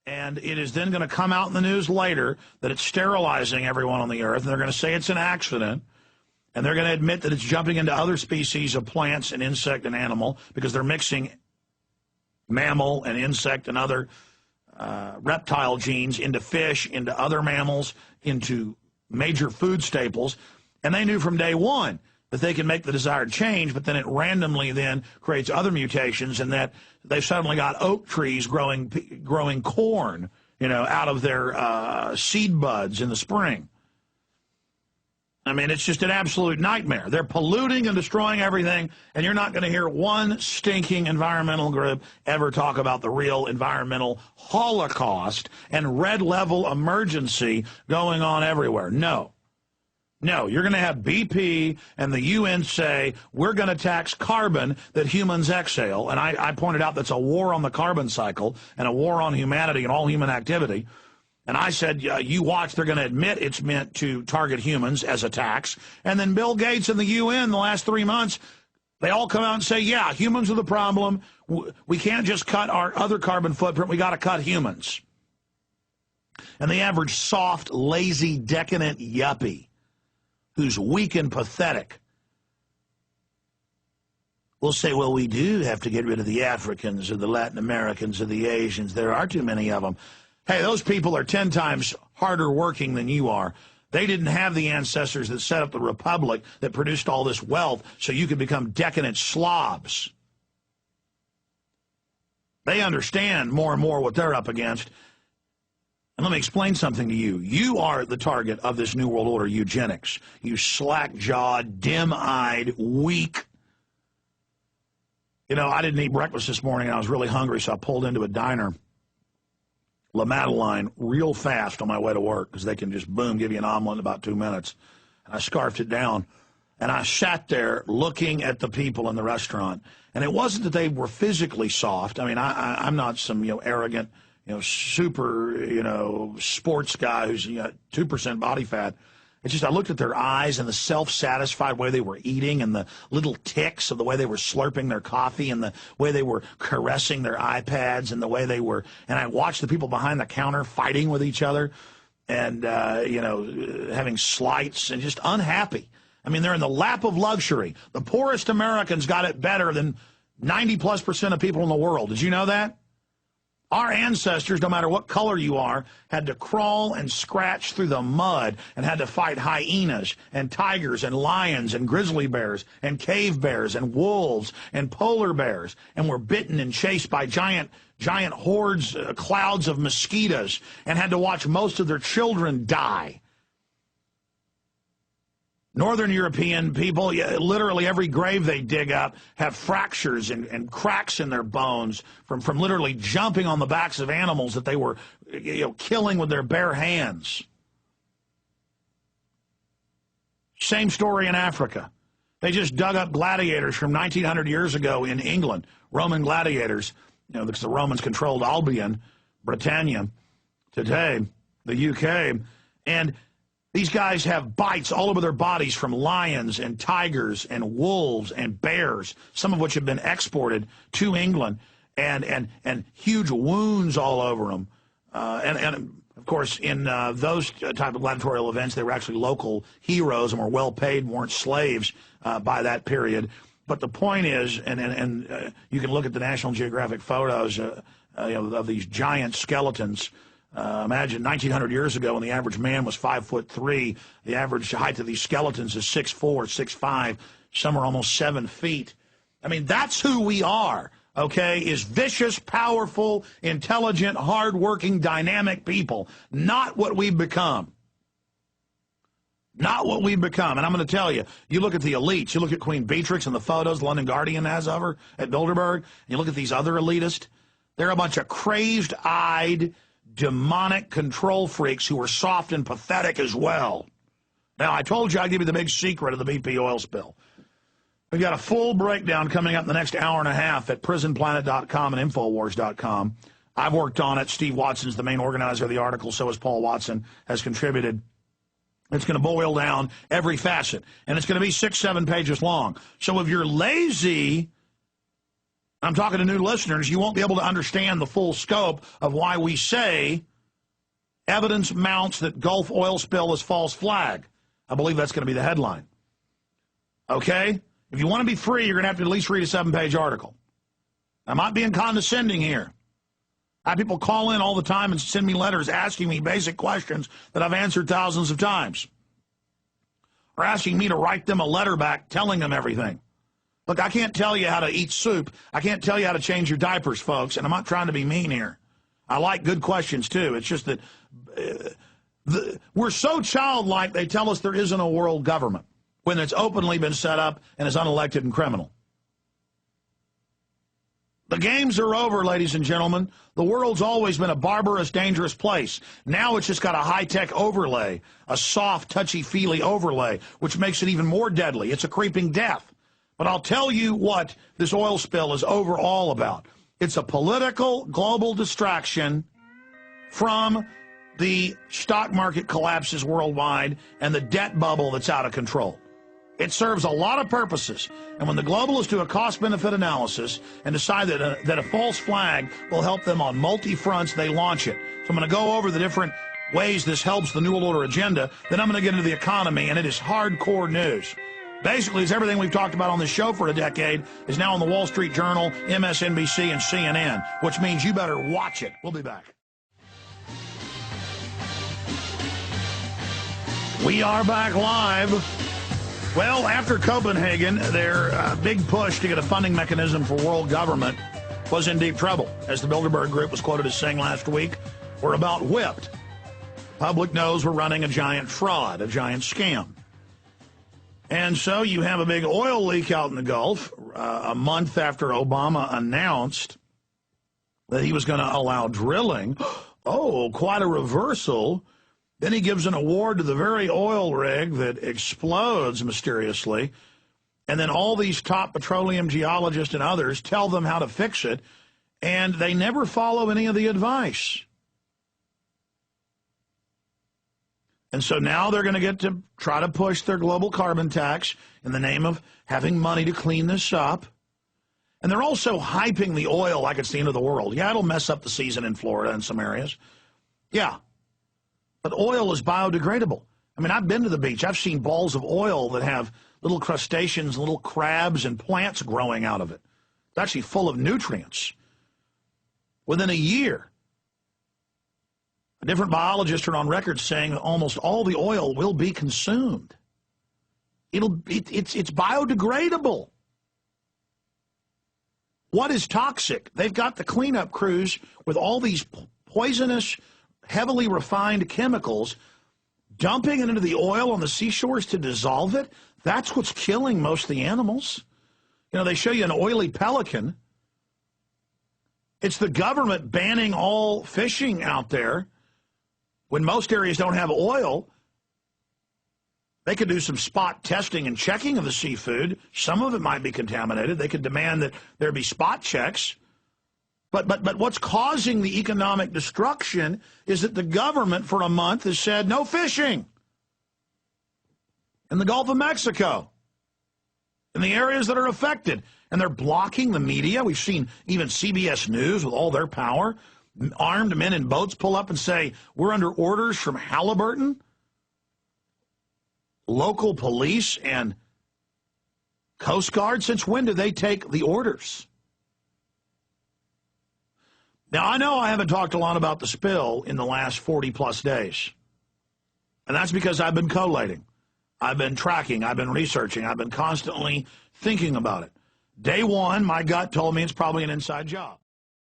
And it is then going to come out in the news later that it's sterilizing everyone on the earth, and they're going to say it's an accident, and they're going to admit that it's jumping into other species of plants and insect and animal because they're mixing mammal and insect and other reptile genes into fish, into other mammals, into major food staples. And they knew from day one that they can make the desired change, but then it randomly then creates other mutations, and that they've suddenly got oak trees growing corn, out of their seed buds in the spring. I mean, it's just an absolute nightmare. They're polluting and destroying everything, and you're not going to hear one stinking environmental group ever talk about the real environmental holocaust and red-level emergency going on everywhere. No. No, you're going to have BP and the UN say, we're going to tax carbon that humans exhale. And I pointed out that's a war on the carbon cycle and a war on humanity and all human activity. And I said, you watch, they're going to admit it's meant to target humans as a tax. And then Bill Gates and the UN the last 3 months, they all come out and say, yeah, humans are the problem. We can't just cut our other carbon footprint. We got to cut humans. And the average soft, lazy, decadent yuppie who's weak and pathetic will say, well, we do have to get rid of the Africans or the Latin Americans or the Asians. There are too many of them. Hey, those people are 10 times harder working than you are. They didn't have the ancestors that set up the republic that produced all this wealth so you could become decadent slobs. They understand more and more what they're up against. And let me explain something to you. You are the target of this New World Order eugenics. You slack-jawed, dim-eyed, weak. I didn't eat breakfast this morning, and I was really hungry, so I pulled into a diner, La Madeleine, real fast on my way to work because they can just, boom, give you an omelet in about 2 minutes. And I scarfed it down, and I sat there looking at the people in the restaurant. And it wasn't that they were physically soft. I mean, I'm not some, arrogant, super, sports guy who's 2% body fat. It's just I looked at their eyes and the self-satisfied way they were eating and the little ticks of the way they were slurping their coffee and the way they were caressing their iPads and the way they were. And I watched the people behind the counter fighting with each other and, having slights and just unhappy. I mean, they're in the lap of luxury. The poorest Americans got it better than 90+% of people in the world. Did you know that? Our ancestors, no matter what color you are, had to crawl and scratch through the mud and had to fight hyenas and tigers and lions and grizzly bears and cave bears and wolves and polar bears and were bitten and chased by giant hordes, clouds of mosquitoes, and had to watch most of their children die. Northern European people, literally every grave they dig up have fractures and cracks in their bones from literally jumping on the backs of animals that they were killing with their bare hands. Same story in Africa. They just dug up gladiators from 1900 years ago in England, Roman gladiators, because the Romans controlled Albion, Britannia, today, the UK, and these guys have bites all over their bodies from lions and tigers and wolves and bears, some of which have been exported to England, and huge wounds all over them. And of course, in those type of gladiatorial events, they were actually local heroes and were well paid, weren't slaves by that period. But the point is, and you can look at the National Geographic photos of these giant skeletons. Imagine 1900 years ago when the average man was 5'3", the average height of these skeletons is 6'4", 6'5", some are almost 7 feet. I mean, that's who we are, okay, is vicious, powerful, intelligent, hardworking, dynamic people, not what we've become. Not what we've become. And I'm going to tell you, you look at the elites, you look at Queen Beatrix and the photos the London Guardian has of her at Bilderberg, and you look at these other elitists, they're a bunch of crazed-eyed, demonic control freaks who are soft and pathetic as well. Now, I told you I'd give you the big secret of the BP oil spill. We've got a full breakdown coming up in the next hour and a half at prisonplanet.com and Infowars.com. I've worked on it. Steve Watson's the main organizer of the article. So is Paul Watson, has contributed. It's going to boil down every facet, and it's going to be 6-7 pages long. So if you're lazy I'm talking to new listeners. You won't be able to understand the full scope of why we say evidence mounts that Gulf oil spill is false flag. I believe that's going to be the headline. Okay? If you want to be free, you're going to have to at least read a 7-page article. I'm not being condescending here. I have people call in all the time and send me letters asking me basic questions that I've answered thousands of times. Or asking me to write them a letter back telling them everything. Look, I can't tell you how to eat soup. I can't tell you how to change your diapers, folks, and I'm not trying to be mean here. I like good questions, too. It's just that we're so childlike, they tell us there isn't a world government when it's openly been set up and is unelected and criminal. The games are over, ladies and gentlemen. The world's always been a barbarous, dangerous place. Now it's just got a high-tech overlay, a soft, touchy-feely overlay, which makes it even more deadly. It's a creeping death. But I'll tell you what this oil spill is overall about. It's a political, global distraction from the stock market collapses worldwide and the debt bubble that's out of control. It serves a lot of purposes. And when the globalists do a cost-benefit analysis and decide that a false flag will help them on multi-fronts, they launch it. So I'm going to go over the different ways this helps the New World Order agenda. Then I'm going to get into the economy, and it is hardcore news. Basically, it's everything we've talked about on this show for a decade is now in the Wall Street Journal, MSNBC, and CNN, which means you better watch it. We'll be back. We are back live. Well, after Copenhagen, their big push to get a funding mechanism for world government was in deep trouble. As the Bilderberg Group was quoted as saying last week, we're about whipped. The public knows we're running a giant fraud, a giant scam. And so you have a big oil leak out in the Gulf a month after Obama announced that he was going to allow drilling. Oh, quite a reversal. Then he gives an award to the very oil rig that explodes mysteriously. And then all these top petroleum geologists and others tell them how to fix it, and they never follow any of the advice. And so now they're going to get to try to push their global carbon tax in the name of having money to clean this up. And they're also hyping the oil like it's the end of the world. Yeah, it'll mess up the season in Florida and some areas. Yeah. But oil is biodegradable. I mean, I've been to the beach. I've seen balls of oil that have little crustaceans, little crabs, and plants growing out of it. It's actually full of nutrients. Within a year, different biologists are on record saying that almost all the oil will be consumed. It's biodegradable. What is toxic? They've got the cleanup crews with all these poisonous, heavily refined chemicals dumping it into the oil on the seashores to dissolve it. That's what's killing most of the animals. You know, they show you an oily pelican. It's the government banning all fishing out there. When most areas don't have oil, they could do some spot testing and checking of the seafood. Some of it might be contaminated. They could demand that there be spot checks. But what's causing the economic destruction is that the government for a month has said no fishing in the Gulf of Mexico, in the areas that are affected. And they're blocking the media. We've seen even CBS News with all their power. Armed men in boats pull up and say, we're under orders from Halliburton, local police, and Coast Guard. Since when do they take the orders? Now, I know I haven't talked a lot about the spill in the last 40-plus days, and that's because I've been collating. I've been tracking. I've been researching. I've been constantly thinking about it. Day one, my gut told me it's probably an inside job.